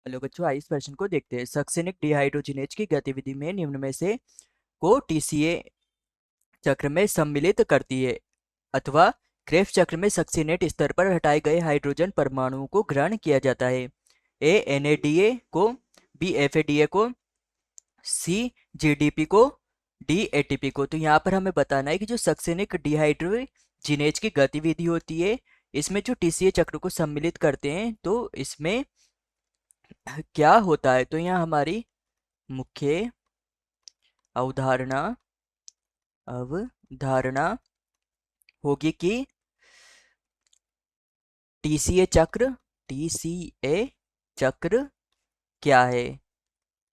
Hello बच्चों, आइए इस प्रश्न को देखते हैं। सक्सेनिक डिहाइड्रोजिनेज की गतिविधि में निम्न में से को टीसीए चक्र में सम्मिलित करती है अथवा क्रेब्स चक्र में सक्सेनेट स्तर पर हटाए गए हाइड्रोजन परमाणुओं को ग्रहण किया जाता है। ए एनएडीए को, बी एफएडीए को, सी जीडीपी को, डी एटीपी को। तो यहाँ पर हमें बताना है कि जो सक्सेनिक डिहाइड्रोजिनेज की गतिविधि होती है, इसमें जो टीसीए चक्र को सम्मिलित करते हैं, तो इसमें क्या होता है। तो यहाँ हमारी मुख्य अवधारणा अवधारणा होगी कि टीसीए चक्र टीसीए चक्र क्या है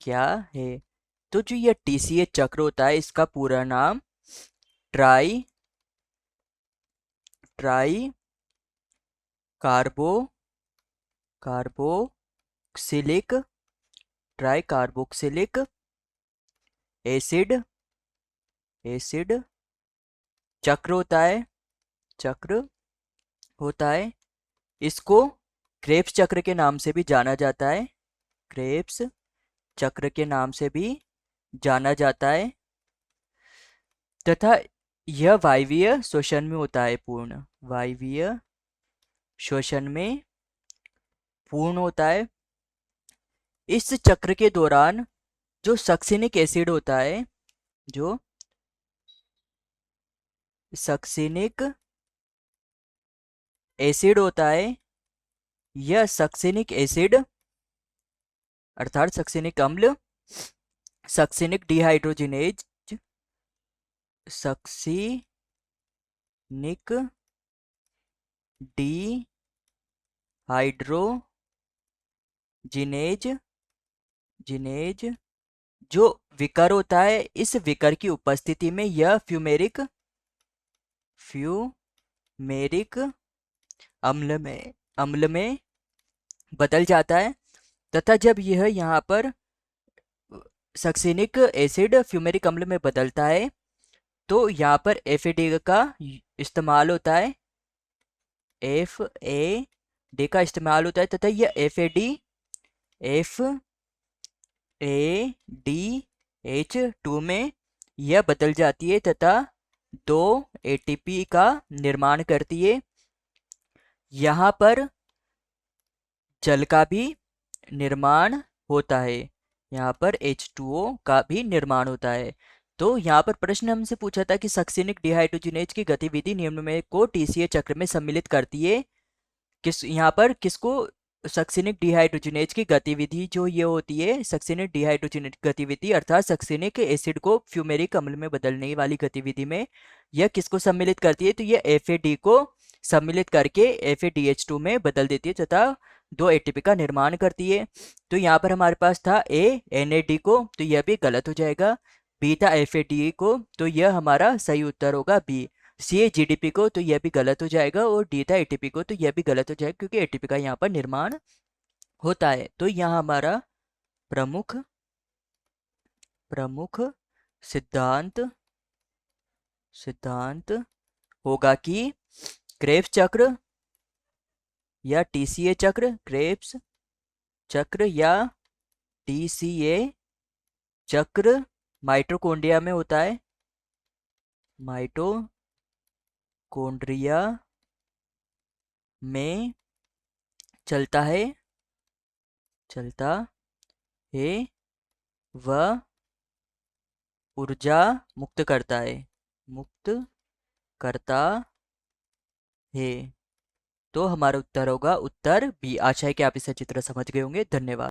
क्या है। तो जो ये टीसीए चक्र होता है, इसका पूरा नाम tri tri carbo carboxylic tri carboxylic acid acid चक्र होता है। इसको क्रेब्स चक्र के नाम से भी जाना जाता है। क्रेब्स चक्र के नाम से भी जाना जाता है तथा यह वायवीय श्वसन में होता है। वायवीय श्वसन में पूर्ण होता है। इस चक्र के दौरान जो सक्सिनिक एसिड होता है, जो सक्सिनिक एसिड होता है, यह सक्सिनिक एसिड अर्थात सक्सिनिक अम्ल, सक्सिनिक डिहाइड्रोजिनेज सक्सिनिक डिहाइड्रोजिनेज जिनेज जो विकर होता है, इस विकर की उपस्थिति में यह फ्यूमेरिक अम्ल में बदल जाता है तथा जब यह यहाँ पर सक्सिनिक एसिड फ्यूमेरिक अम्ल में बदलता है, तो यहाँ पर एफएडी का इस्तेमाल होता है। एफएडी का इस्तेमाल होता है तथा यह एफएडीएच2 में यह बदल जाती है तथा 2 एटीपी का निर्माण करती है। यहाँ पर जल का भी निर्माण होता है। यहाँ पर H2O का भी निर्माण होता है। तो यहाँ पर प्रश्न हमसे पूछा था कि सक्सिनिक डिहाइड्रोजिनेज की गतिविधि निम्न में को टीसीए चक्र में सम्मिलित करती है। यहाँ पर किसको, सक्सिनिक डिहाइड्रोजिनेज की गतिविधि जो ये होती है, सक्सिनिक डिहाइड्रोजिनेज गतिविधि अर्थात सक्सिनिक एसिड को फ्यूमेरिक अम्ल में बदलने वाली गतिविधि में यह किसको सम्मिलित करती है। तो यह एफएडी को सम्मिलित करके FADH2 में बदल देती है तथा 2 एटीपी का निर्माण करती है। तो यहाँ पर हमारे पास था ए NAD को, तो यह भी गलत हो जाएगा। बी था FADE को, तो यह हमारा सही उत्तर होगा बी। सी GDP को, तो यह भी गलत हो जाएगा। और डी था ATP को, तो यह भी गलत हो जाएगा क्योंकि ATP का यहाँ पर निर्माण होता है। तो यहाँ हमारा प्रमुख सिद्धांत होगा कि क्रेब्स चक्र या टीसीए चक्र, क्रेब्स चक्र या टीसीए चक्र माइटोकॉन्ड्रिया में होता है। माइटोकॉन्ड्रिया में चलता है वह ऊर्जा मुक्त करता है। तो हमारा उत्तर होगा उत्तर बी। आशा है कि आप इसे अच्छी तरह समझ गए होंगे। धन्यवाद।